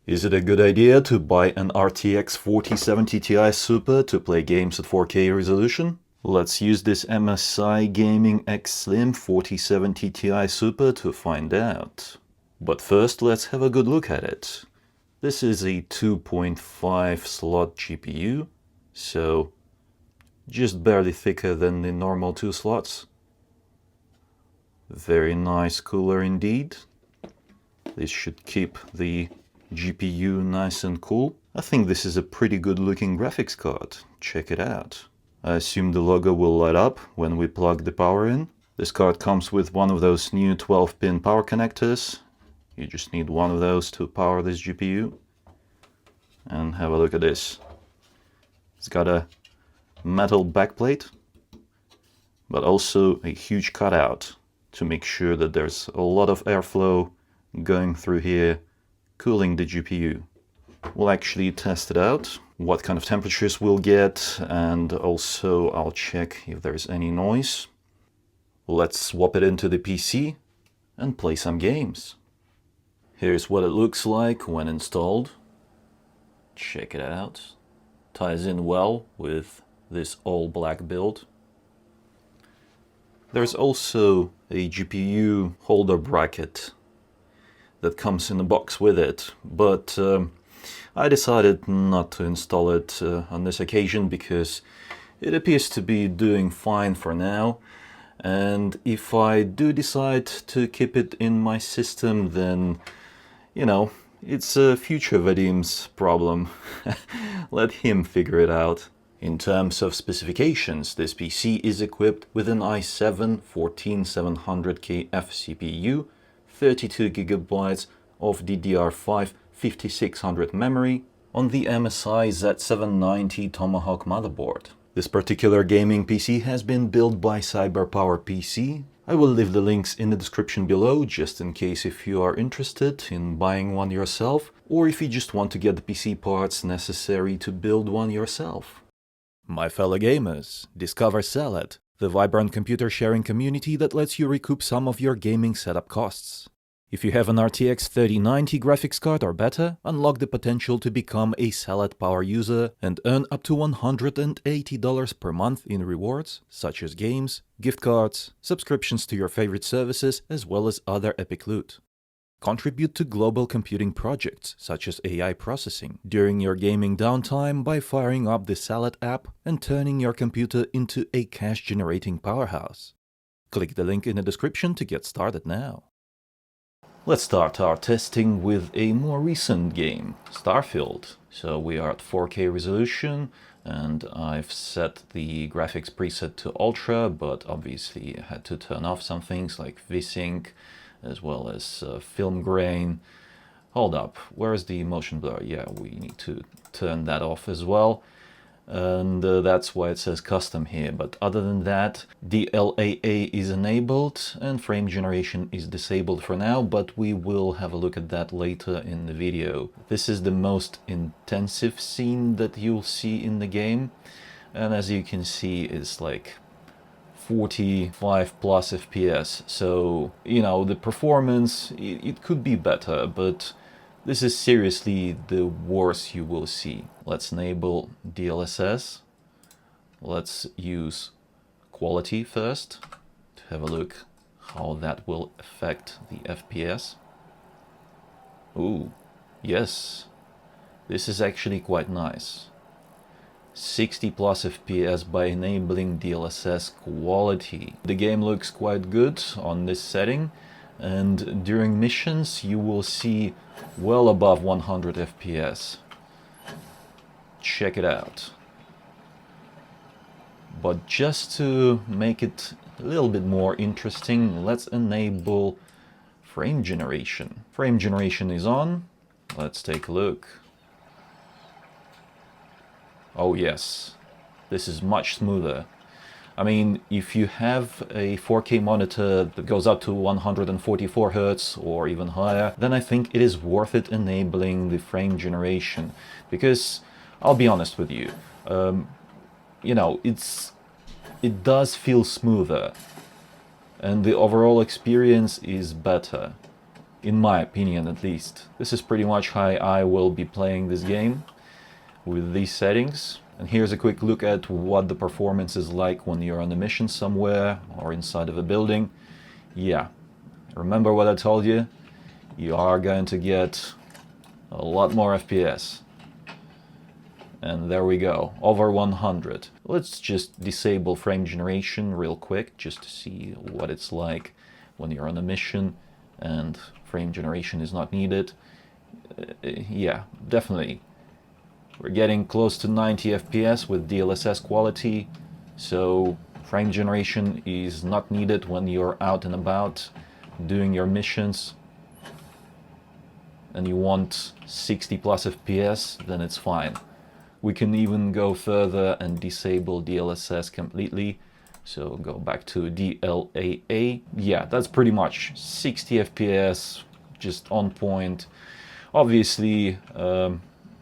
Is it a good idea to buy an RTX 4070 Ti Super to play games at 4K resolution? Let's use this MSI Gaming X Slim 4070 Ti Super to find out. But first, let's have a good look at it. This is a 2.5 slot GPU, so just barely thicker than the normal 2 slots. Very nice cooler indeed. This should keep the GPU nice and cool. I think this is a pretty good looking graphics card. Check it out. I assume the logo will light up when we plug the power in. This card comes with one of those new 12-pin power connectors. You just need one of those to power this GPU. And have a look at this. It's got a metal backplate, but also a huge cutout to make sure that there's a lot of airflow going through here, cooling the GPU. We'll actually test it out, what kind of temperatures we'll get, and also I'll check if there's any noise. Let's swap it into the PC and play some games. Here's what it looks like when installed. Check it out. Ties in well with this all black build. There's also a GPU holder bracket that comes in a box with it, but I decided not to install it on this occasion because it appears to be doing fine for now, and if I do decide to keep it in my system, then, you know, it's a future Vadim's problem. Let him figure it out. In terms of specifications, this PC is equipped with an i7-14700KF CPU, 32GB of DDR5 5600 memory on the MSI Z790 Tomahawk motherboard. This particular gaming PC has been built by CyberPower PC. I will leave the links in the description below just in case if you are interested in buying one yourself, or if you just want to get the PC parts necessary to build one yourself. My fellow gamers, discover Salad, the vibrant computer sharing community that lets you recoup some of your gaming setup costs. If you have an RTX 3090 graphics card or better, unlock the potential to become a Salad Power user and earn up to $180 per month in rewards, such as games, gift cards, subscriptions to your favorite services, as well as other epic loot. Contribute to global computing projects, such as AI processing, during your gaming downtime by firing up the Salad app and turning your computer into a cash-generating powerhouse. Click the link in the description to get started now. Let's start our testing with a more recent game, Starfield. So we are at 4K resolution, and I've set the graphics preset to Ultra, but obviously I had to turn off some things like VSync, as well as film grain. Hold up, where's the motion blur? Yeah, we need to turn that off as well. And that's why it says custom here, but other than that, DLAA is enabled and frame generation is disabled for now, but we will have a look at that later in the video. This is the most intensive scene that you'll see in the game, and as you can see, it's like 45 plus FPS, so, you know, the performance, it could be better, but this is seriously the worst you will see. Let's enable DLSS. Let's use quality first to have a look how that will affect the FPS. Ooh, yes, this is actually quite nice. 60 plus FPS by enabling DLSS quality. The game looks quite good on this setting, and during missions you will see well above 100 FPS. Check it out. But just to make it a little bit more interesting, let's enable frame generation. Frame generation is on. Let's take a look. Oh yes, this is much smoother. I mean, if you have a 4K monitor that goes up to 144 Hz or even higher, then I think it is worth it enabling the frame generation. Because, I'll be honest with you, you know, it does feel smoother. And the overall experience is better. in my opinion at least. This is pretty much how I will be playing this game, with these settings. And here's a quick look at what the performance is like when you're on a mission somewhere or inside of a building. Yeah, remember what I told you? You are going to get a lot more FPS. And there we go, over 100. Let's just disable frame generation real quick, just to see what it's like when you're on a mission and frame generation is not needed. Yeah, definitely. We're getting close to 90 FPS with DLSS quality, so frame generation is not needed when you're out and about doing your missions and you want 60 plus FPS, then it's fine. We can even go further and disable DLSS completely. So go back to DLAA. Yeah, that's pretty much 60 FPS, just on point. Obviously,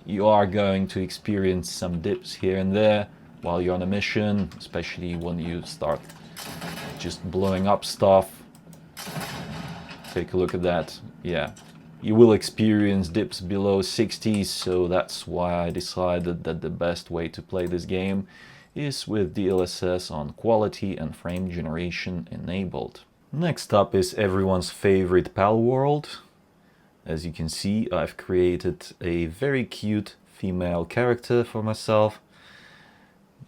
you are going to experience some dips here and there while you're on a mission, especially when you start just blowing up stuff. Take a look at that. Yeah. You will experience dips below 60, so that's why I decided that the best way to play this game is with DLSS on quality and frame generation enabled. Next up is everyone's favorite Palworld. As you can see, I've created a very cute female character for myself.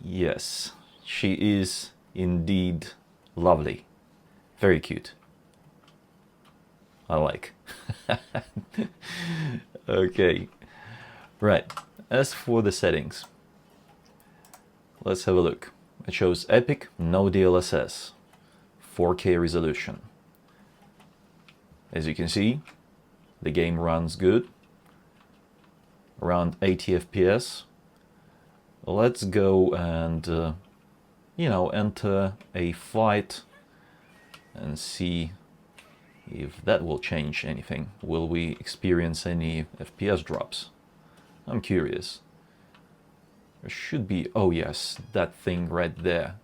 Yes, she is indeed lovely. Very cute. I like. Okay, right, as for the settings, let's have a look. It shows epic, no DLSS, 4K resolution. As you can see, the game runs good, around 80 FPS. Let's go and, enter a fight and see if that will change anything. Will we experience any FPS drops? I'm curious. There should be, oh yes, that thing right there.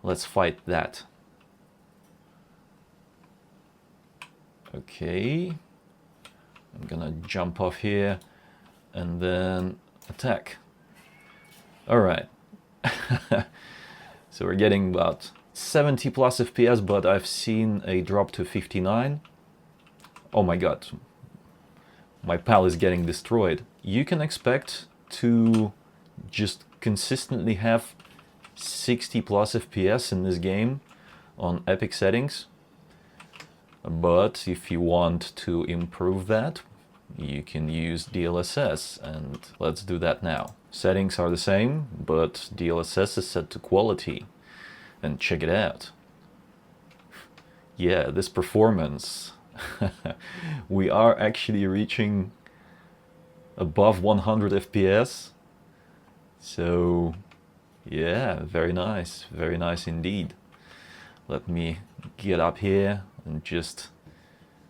Let's fight that. Okay. I'm gonna jump off here and then attack. Alright. So we're getting about 70 plus FPS, but I've seen a drop to 59. Oh my god. My pal is getting destroyed. You can expect to just consistently have 60 plus FPS in this game on epic settings. But if you want to improve that, you can use DLSS, and let's do that now. Settings are the same, but DLSS is set to quality. And check it out. Yeah, this performance. We are actually reaching above 100 FPS. So, yeah, very nice indeed. Let me get up here and just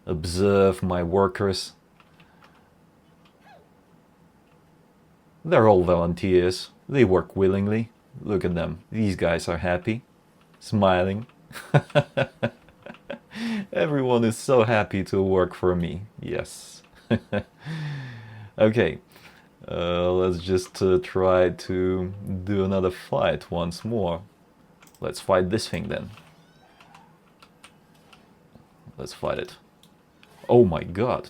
observe my workers. They're all volunteers. They work willingly. Look at them. These guys are happy. Smiling. Everyone is so happy to work for me. Yes. Okay. Let's just try to do another fight once more. Let's fight this thing then. Let's fight it. Oh my god.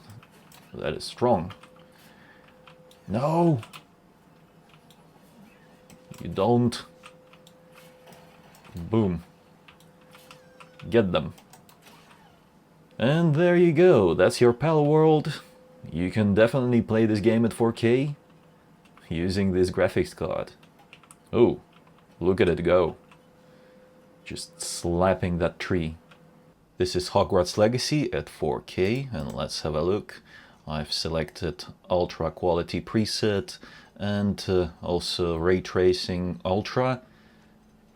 That is strong. No! You don't. Boom. Get them. And there you go. That's your Palworld. You can definitely play this game at 4K using this graphics card. Oh, look at it go. Just slapping that tree. This is Hogwarts Legacy at 4K, and let's have a look. I've selected Ultra Quality preset and also Ray Tracing Ultra.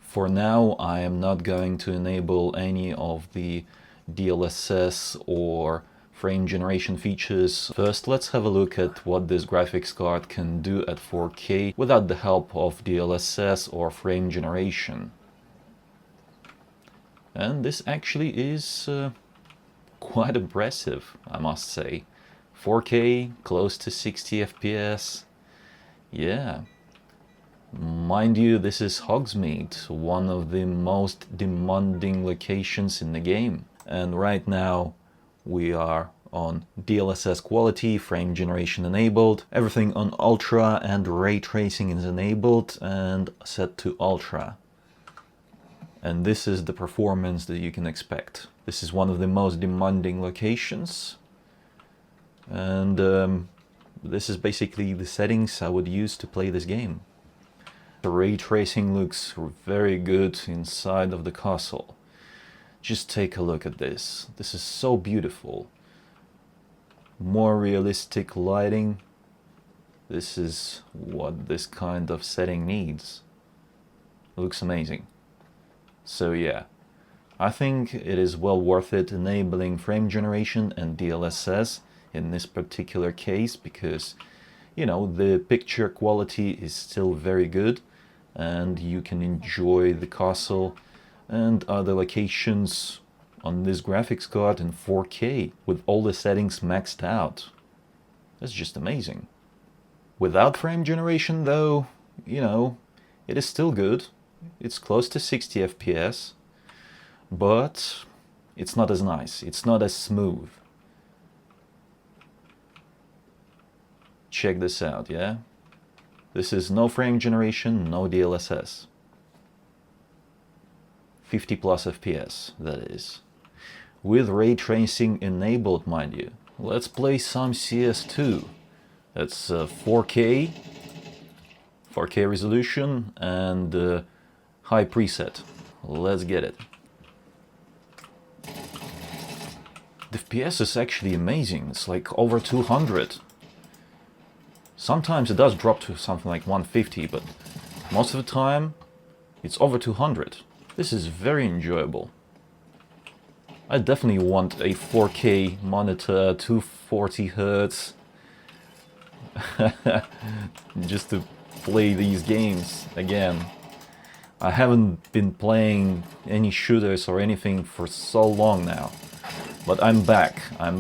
For now, I am not going to enable any of the DLSS or frame generation features. First, let's have a look at what this graphics card can do at 4K without the help of DLSS or frame generation. And this actually is quite impressive, I must say. 4K, close to 60 FPS. Yeah. Mind you, this is Hogsmeade, one of the most demanding locations in the game. And right now we are on DLSS quality, frame generation enabled, everything on ultra, and ray tracing is enabled and set to ultra. And this is the performance that you can expect. This is one of the most demanding locations. And this is basically the settings I would use to play this game. The ray tracing looks very good inside of the castle. Just take a look at this. This is so beautiful. More realistic lighting. This is what this kind of setting needs. It looks amazing. So yeah, I think it is well worth it enabling frame generation and DLSS in this particular case, because, you know, the picture quality is still very good and you can enjoy the castle and other locations on this graphics card in 4K with all the settings maxed out. That's just amazing. Without frame generation though, you know, it is still good. It's close to 60 FPS, but it's not as nice. It's not as smooth. Check this out, yeah? This is no frame generation, no DLSS. 50 plus FPS, that is. With ray tracing enabled, mind you. Let's play some CS2. That's 4K resolution and high preset. Let's get it. The FPS is actually amazing. It's like over 200. Sometimes it does drop to something like 150, but most of the time it's over 200. This is very enjoyable. I definitely want a 4K monitor, 240 Hz, just to play these games again. I haven't been playing any shooters or anything for so long now, but I'm back. I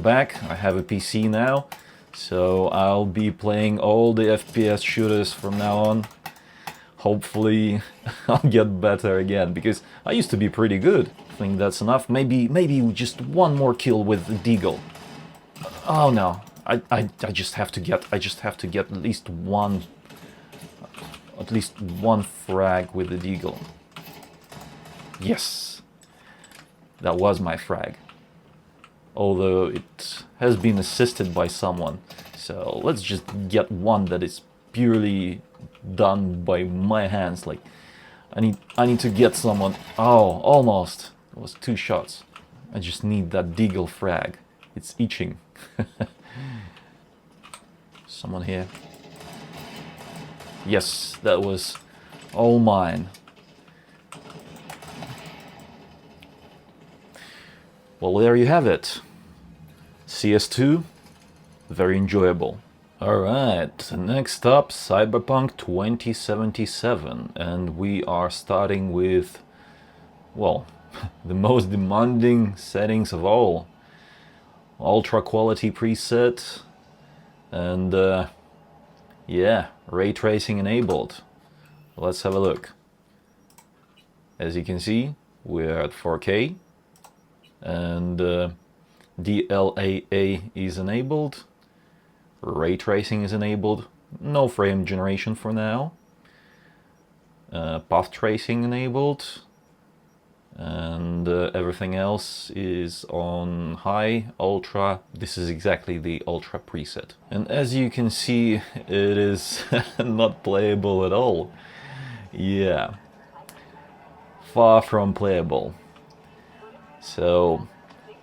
have a PC now, so I'll be playing all the FPS shooters from now on. Hopefully I'll get better again, because I used to be pretty good. I think that's enough. Maybe just one more kill with the Deagle. Oh no, I just have to get at least one frag with the Deagle. Yes, that was my frag. Although it has been assisted by someone. So let's just get one that is purely done by my hands. Like, I need to get someone. Oh, almost. It was 2 shots. I just need that Deagle frag. It's itching. Someone here. Yes, that was all mine. Well, there you have it. CS2, very enjoyable. Alright, next up, Cyberpunk 2077, and we are starting with, well, the most demanding settings of all. Ultra quality preset, and yeah, ray tracing enabled. Let's have a look. As you can see, we're at 4K, and DLAA is enabled. Ray tracing is enabled. No frame generation for now. Path tracing enabled. And everything else is on high, ultra. This is exactly the ultra preset. And as you can see, it is not playable at all. Yeah. Far from playable. So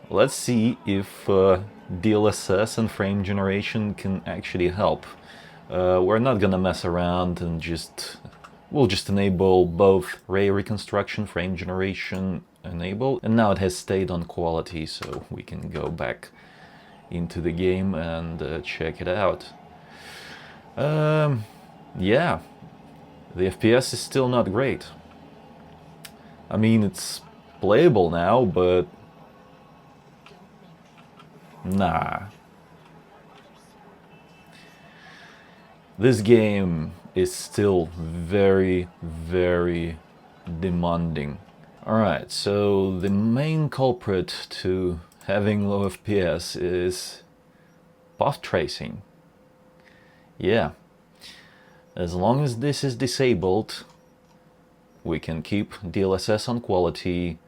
let's see if DLSS and frame generation can actually help. We're not gonna mess around and we'll just enable both ray reconstruction, frame generation enable, and now it has stayed on quality, so we can go back into the game and check it out. Yeah, the FPS is still not great. I mean, it's playable now, but Nah. This game is still very, very demanding. Alright, so the main culprit to having low FPS is path tracing. Yeah, as long as this is disabled, we can keep DLSS on quality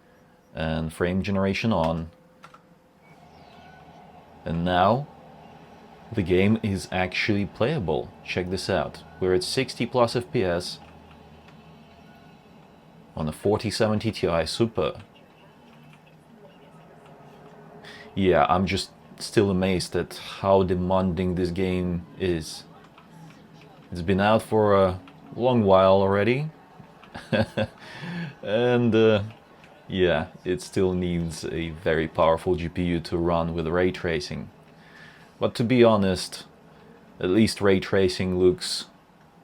and frame generation on. And now the game is actually playable. Check this out. We're at 60 plus FPS on a 4070 Ti Super. Yeah, I'm just still amazed at how demanding this game is. It's been out for a long while already. And yeah, it still needs a very powerful GPU to run with ray tracing. But to be honest, at least ray tracing looks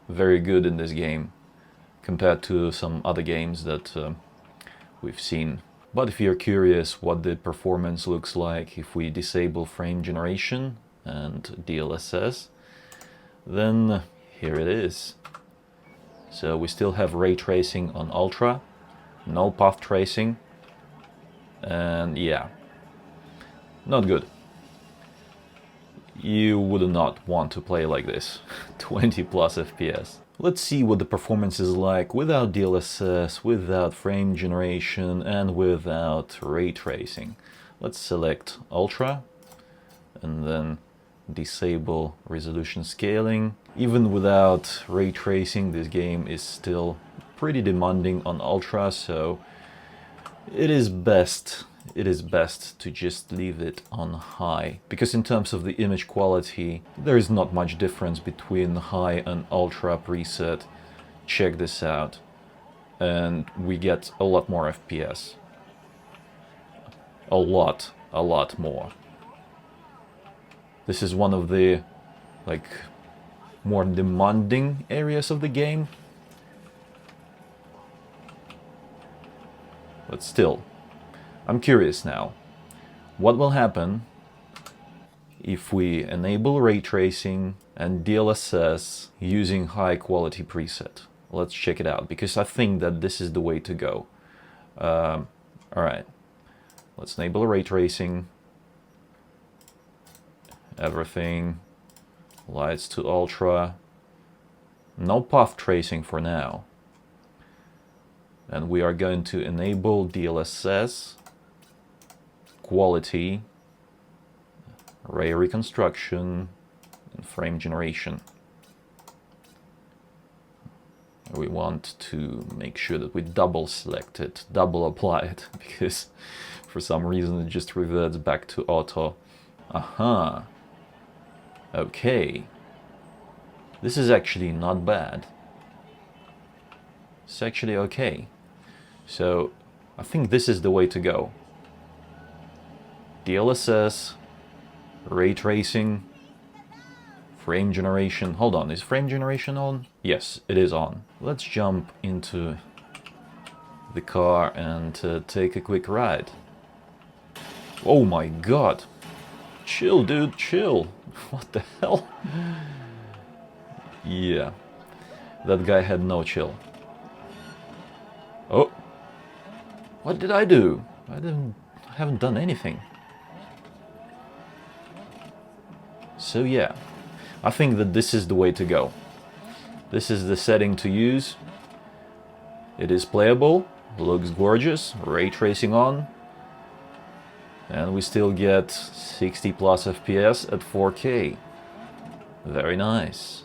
very good in this game compared to some other games that we've seen. But if you're curious what the performance looks like if we disable frame generation and DLSS, then here it is. So we still have ray tracing on Ultra, no path tracing, and yeah, not good. You would not want to play like this, 20 plus FPS. Let's see what the performance is like without DLSS, without frame generation, and without ray tracing. Let's select Ultra, and then disable resolution scaling. Even without ray tracing, this game is still pretty demanding on Ultra, so it is best to just leave it on high, because in terms of the image quality there is not much difference between high and ultra preset. Check this out, and we get a lot more FPS. A lot more. This is one of the more demanding areas of the game, but still, I'm curious now, what will happen if we enable ray tracing and DLSS using high quality preset? Let's check it out, because I think that this is the way to go. Alright, let's enable ray tracing, everything, lights to ultra, no path tracing for now. And we are going to enable DLSS, quality, ray reconstruction, and frame generation. We want to make sure that we double select it, double apply it, because for some reason it just reverts back to auto. Aha. Okay. This is actually not bad. It's actually okay. So I think this is the way to go. DLSS, ray tracing, frame generation. Hold on, is frame generation on? Yes, it is on. Let's jump into the car and take a quick ride. Oh my god. Chill, dude, chill. What the hell? Yeah, that guy had no chill. Oh, what did I do? I haven't done anything. So yeah, I think that this is the way to go. This is the setting to use. It is playable, looks gorgeous, ray tracing on, and we still get 60 plus FPS at 4K. Very nice.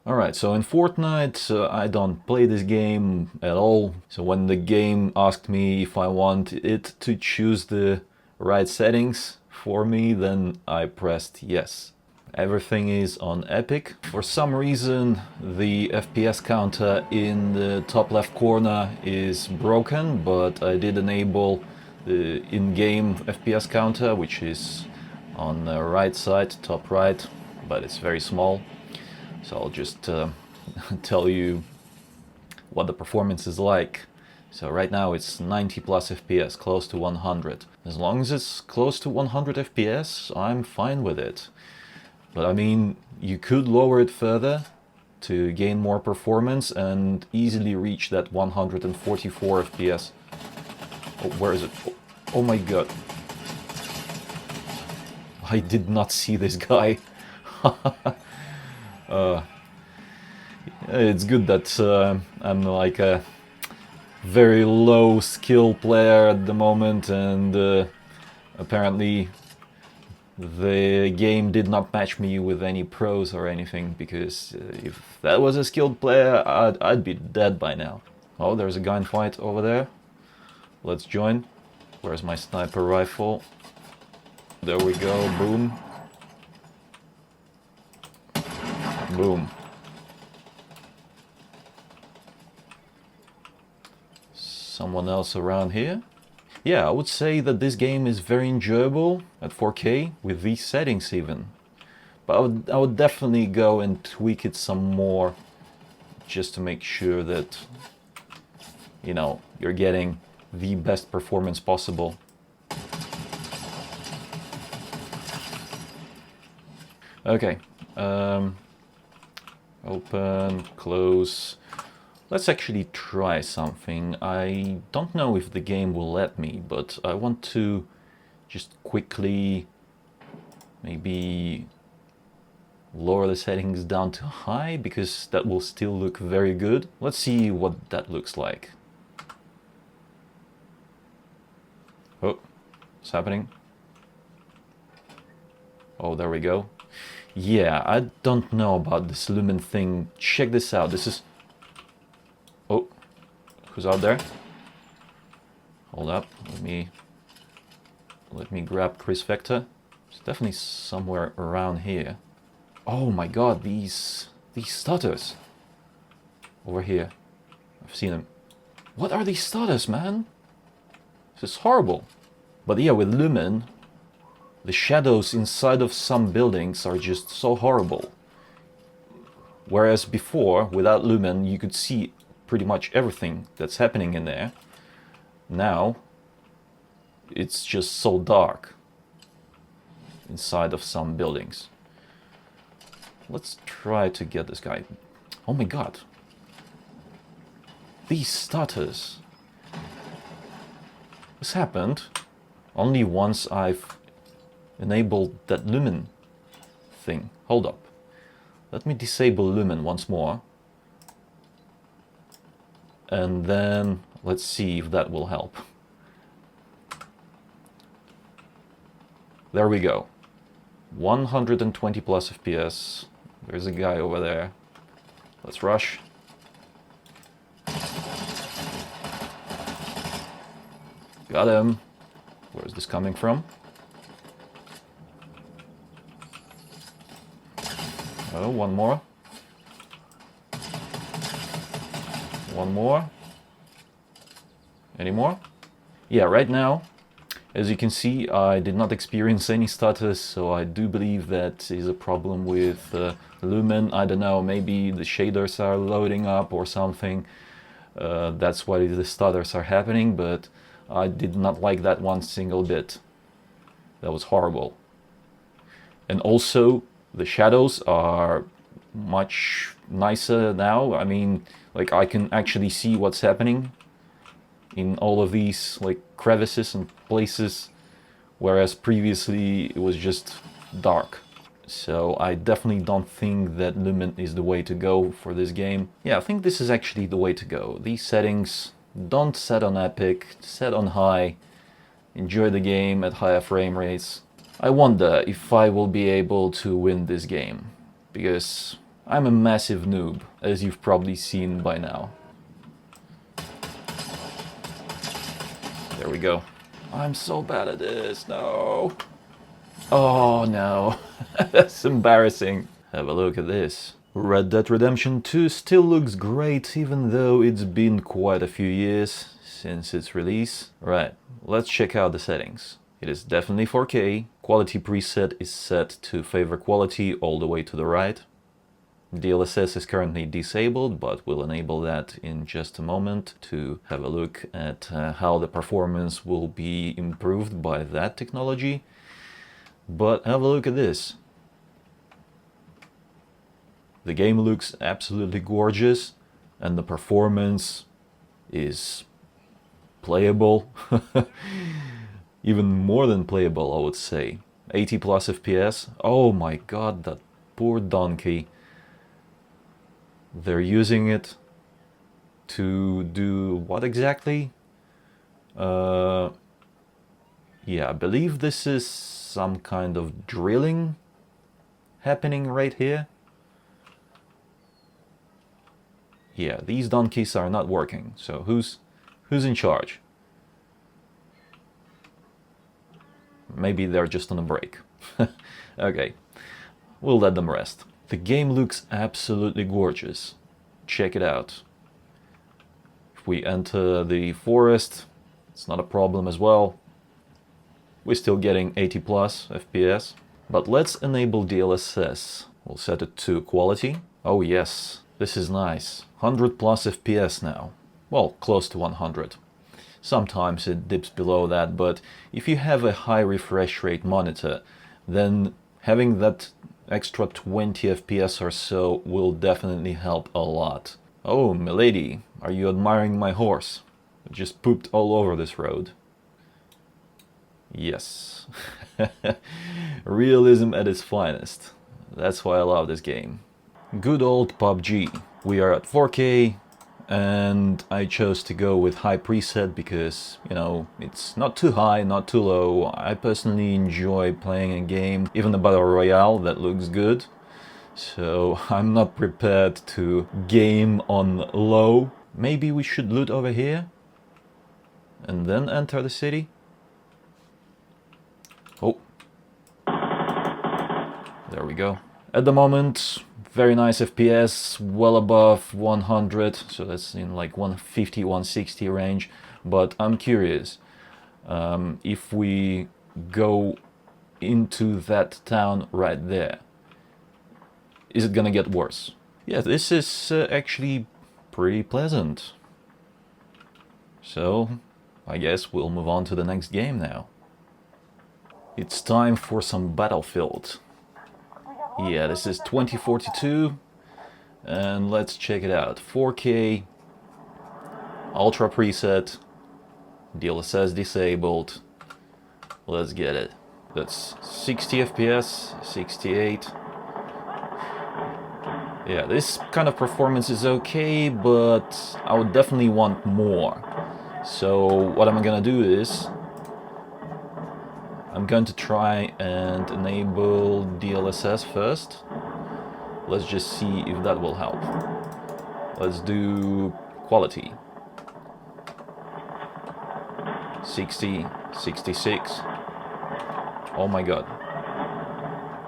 Alright, so in Fortnite, I don't play this game at all. So when the game asked me if I want it to choose the right settings for me, then I pressed yes. Everything is on Epic. For some reason, the FPS counter in the top left corner is broken, but I did enable the in-game FPS counter, which is on the right side, top right, but it's very small. So I'll just tell you what the performance is like. So right now it's 90 plus FPS, close to 100. As long as it's close to 100 FPS, I'm fine with it. But I mean, you could lower it further to gain more performance and easily reach that 144 FPS. Oh, where is it? Oh my god. I did not see this guy. It's good that I'm like a very low skill player at the moment, and apparently the game did not match me with any pros or anything, because if that was a skilled player, I'd be dead by now. Oh, there's a gunfight over there. Let's join. Where's my sniper rifle? There we go, boom. Boom. Someone else around here? Yeah, I would say that this game is very enjoyable at 4K with these settings even. But I would definitely go and tweak it some more just to make sure that, you know, you're getting the best performance possible. Okay, open, close. Let's actually try something. I don't know if the game will let me, but I want to just quickly maybe lower the settings down to high, because that will still look very good. Let's see what that looks like. Oh, what's happening? Oh, there we go. Yeah, I don't know about this Lumen thing. Check this out. This is... Oh, who's out there? Hold up, let me grab Chris Vector. It's definitely somewhere around here. Oh my god, these stutters. Over here. I've seen them. What are these stutters, man? This is horrible. But yeah, with Lumen, the shadows inside of some buildings are just so horrible. Whereas before, without Lumen, you could see pretty much everything that's happening in there. Now, it's just so dark inside of some buildings. Let's try to get this guy. Oh my god. These stutters. This happened only once I've enabled that Lumen thing. Hold up. Let me disable Lumen once more. And then let's see if that will help. There we go. 120 plus FPS. There's a guy over there. Let's rush. Got him. Where's this coming from? Oh, one more. One more. Any more? Yeah, right now, as you can see, I did not experience any stutters, so I do believe that is a problem with Lumen. I don't know, maybe the shaders are loading up or something. That's why the stutters are happening, but I did not like that one single bit. That was horrible. And also, the shadows are much nicer now. I mean, like, I can actually see what's happening in all of these like crevices and places, whereas previously it was just dark. So I definitely don't think that Lumen is the way to go for this game. Yeah, I think this is actually the way to go. These settings, don't set on epic, set on high. Enjoy the game at higher frame rates. I wonder if I will be able to win this game, because I'm a massive noob, as you've probably seen by now. There we go. I'm so bad at this, no. Oh no, that's embarrassing. Have a look at this. Red Dead Redemption 2 still looks great, even though it's been quite a few years since its release. Right, let's check out the settings. It is definitely 4K. Quality preset is set to favor quality all the way to the right. DLSS is currently disabled, but we'll enable that in just a moment to have a look at how the performance will be improved by that technology. But have a look at this. The game looks absolutely gorgeous, and the performance is playable. Even more than playable, I would say. 80 plus FPS. Oh my god, that poor donkey. They're using it to do what exactly? Yeah, I believe this is some kind of drilling happening right here. Yeah, these donkeys are not working. So who's in charge? Maybe they're just on a break. Okay, we'll let them rest. The game looks absolutely gorgeous. Check it out. If we enter the forest, it's not a problem as well. We're still getting 80 plus FPS. But let's enable DLSS. We'll set it to quality. Oh yes, this is nice. 100 plus FPS now. Well, close to 100. Sometimes it dips below that, but if you have a high refresh rate monitor, then having that extra 20 FPS or so will definitely help a lot. Oh, milady, are you admiring my horse? It just pooped all over this road. Yes. Realism at its finest. That's why I love this game. Good old PUBG. We are at 4K, and I chose to go with high preset because, you know, it's not too high, not too low. I personally enjoy playing a game, even a battle royale, that looks good. So I'm not prepared to game on low. Maybe we should loot over here and then enter the city. Oh, there we go. At the moment, very nice FPS, well above 100, so that's in like 150, 160 range. But I'm curious, if we go into that town right there, is it gonna get worse? Yeah, this is actually pretty pleasant. So, I guess we'll move on to the next game now. It's time for some Battlefield. Yeah, this is 2042, and let's check it out. 4K, Ultra preset, DLSS disabled. Let's get it. That's 60 FPS, 68. Yeah, this kind of performance is okay, but I would definitely want more. So what I'm gonna do is I'm going to try and enable DLSS first. Let's just see if that will help. Let's do quality. 60, 66. Oh my god.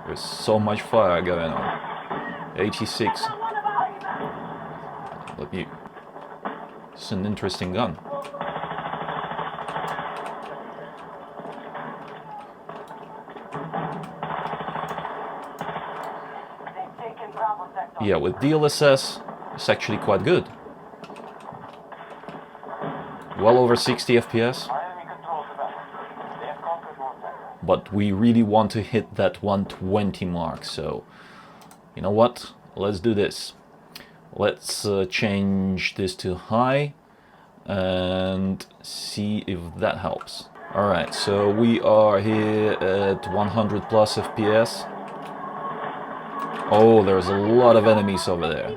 There's so much fire going on. 86. Let me... It's an interesting gun. Yeah, with DLSS, it's actually quite good. Well over 60 FPS. But we really want to hit that 120 mark, so... You know what? Let's do this. Let's change this to high and see if that helps. Alright, so we are here at 100 plus FPS. Oh, there's a lot of enemies over there.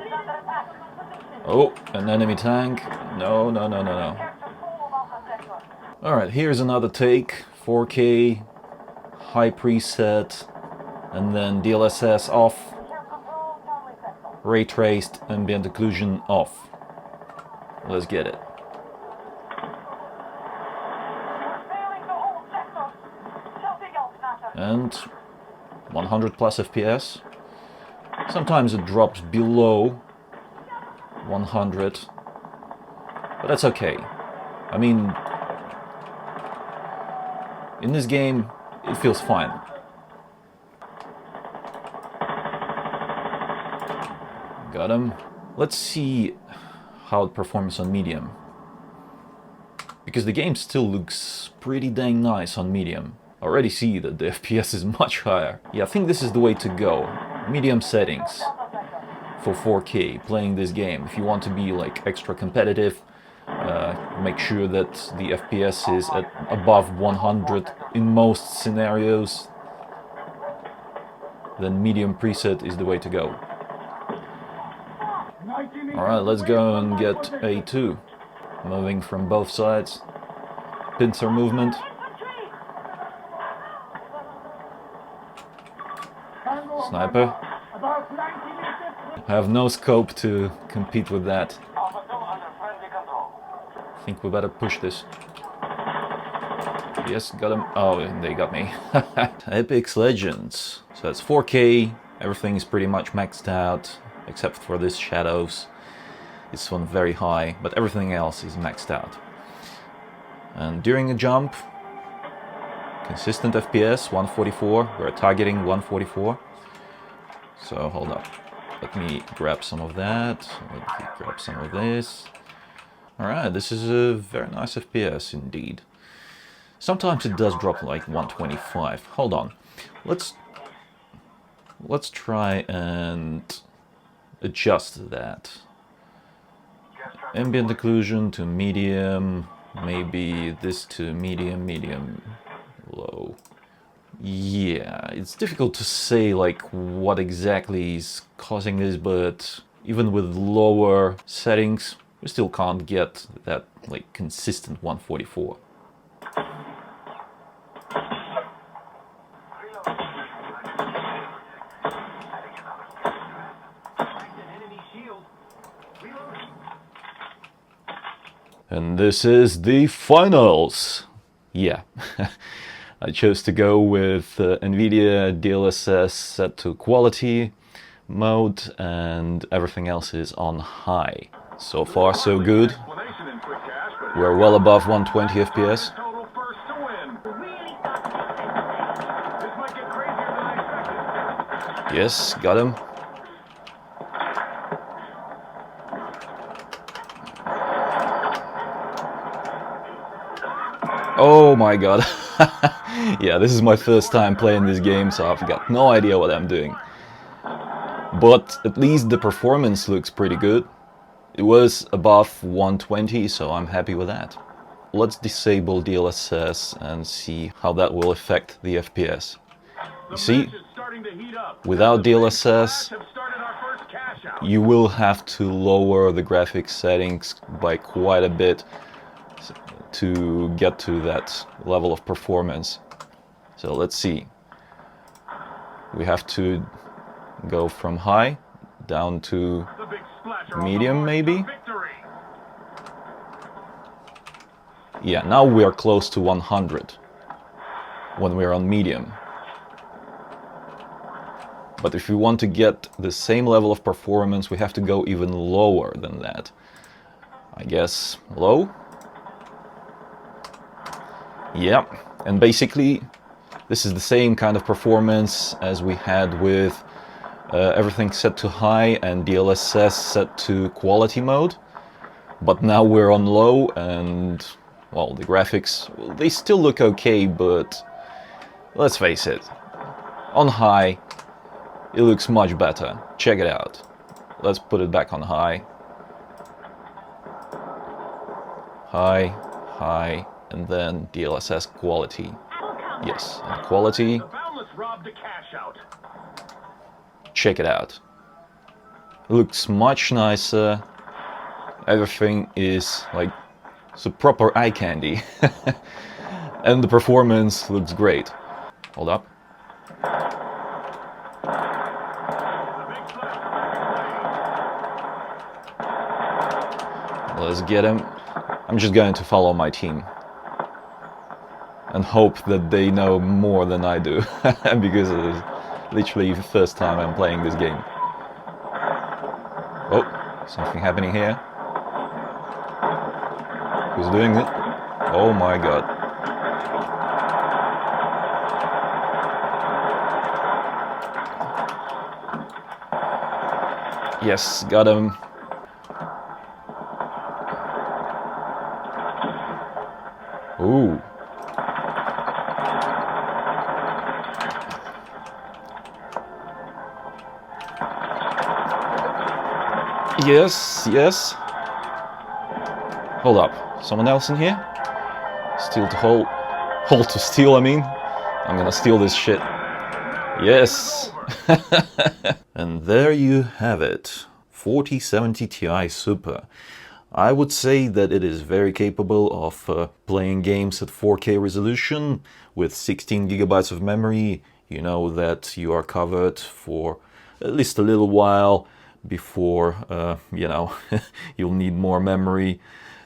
Oh, an enemy tank. No, no, no, no, no. Alright, here's another take. 4K, high preset, and then DLSS off. Ray traced, ambient occlusion off. Let's get it. And 100 plus FPS. Sometimes it drops below 100, but that's okay. I mean, in this game, it feels fine. Got him. Let's see how it performs on medium. Because the game still looks pretty dang nice on medium. I already see that the FPS is much higher. Yeah, I think this is the way to go. Medium settings for 4K playing this game. If you want to be like extra competitive, make sure that the FPS is at above 100 in most scenarios. Then medium preset is the way to go. Alright, let's go and get A2. Moving from both sides. Pincer movement. Sniper. I have no scope to compete with that. I think we better push this. Yes, got him. Oh, they got me. Apex Legends. So it's 4K. Everything is pretty much maxed out, except for this shadows. It's on very high, but everything else is maxed out. And during a jump, consistent FPS, 144. We're targeting 144. So hold up. Let me grab some of that. Let me grab some of this. Alright, this is a very nice FPS indeed. Sometimes it does drop like 125. Hold on. Let's try and adjust that. Ambient occlusion to medium, maybe this to medium, medium, low. Yeah, it's difficult to say like what exactly is causing this, but even with lower settings, we still can't get that like consistent 144. And this is the finals. Yeah, I chose to go with NVIDIA DLSS set to quality mode, and everything else is on high. So far, so good. We're well above 120 FPS. Yes, got him. Oh my god. Yeah, this is my first time playing this game, so I've got no idea what I'm doing. But at least the performance looks pretty good. It was above 120, so I'm happy with that. Let's disable DLSS and see how that will affect the FPS. You see, without DLSS, you will have to lower the graphics settings by quite a bit to get to that level of performance. So let's see. We have to go from high down to medium maybe. Yeah, now we are close to 100 when we are on medium. But if we want to get the same level of performance, we have to go even lower than that. I guess low? Yeah, and basically this is the same kind of performance as we had with everything set to high and DLSS set to quality mode. But now we're on low and, well, the graphics, they still look okay, but let's face it, on high it looks much better. Check it out. Let's put it back on high. High, high, and then DLSS quality. Yes, and quality. Check it out. It looks much nicer. Everything is like so proper eye candy. And the performance looks great. Hold up. Let's get him. I'm just going to follow my team and hope that they know more than I do, because it's literally the first time I'm playing this game. Oh, something happening here. Who's doing it? Oh my god. Yes, got him. Ooh. Yes, yes. Hold up. Someone else in here? Steal to hold. Hold to steal, I mean. I'm gonna steal this shit. Yes. And there you have it. 4070 Ti Super. I would say that it is very capable of playing games at 4K resolution with 16 gigabytes of memory. You know that you are covered for at least a little while before, you know, you'll need more memory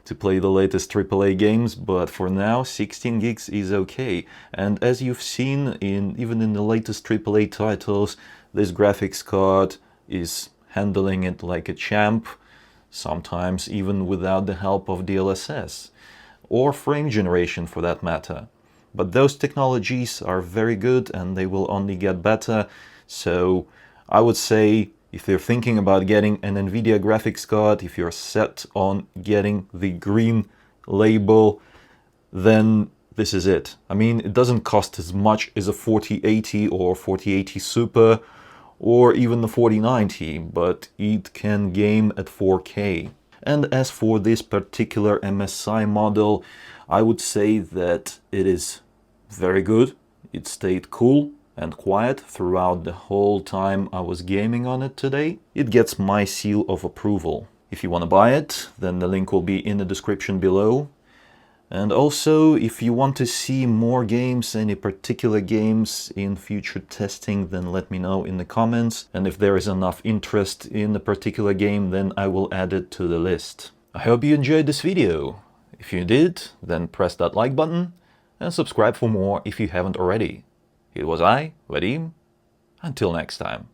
to play the latest AAA games, but for now 16 gigs is okay. And as you've seen even in the latest AAA titles, this graphics card is handling it like a champ, sometimes even without the help of DLSS or frame generation for that matter. But those technologies are very good and they will only get better, so I would say if you're thinking about getting an NVIDIA graphics card, if you're set on getting the green label, then this is it. I mean, it doesn't cost as much as a 4080 or 4080 Super or even the 4090, but it can game at 4K. And as for this particular MSI model, I would say that it is very good. It stayed cool and quiet throughout the whole time I was gaming on it today. It gets my seal of approval. If you want to buy it, then the link will be in the description below. And also, if you want to see more games, any particular games in future testing, then let me know in the comments. And if there is enough interest in a particular game, then I will add it to the list. I hope you enjoyed this video. If you did, then press that like button and subscribe for more if you haven't already. It was I, Vadim. Until next time.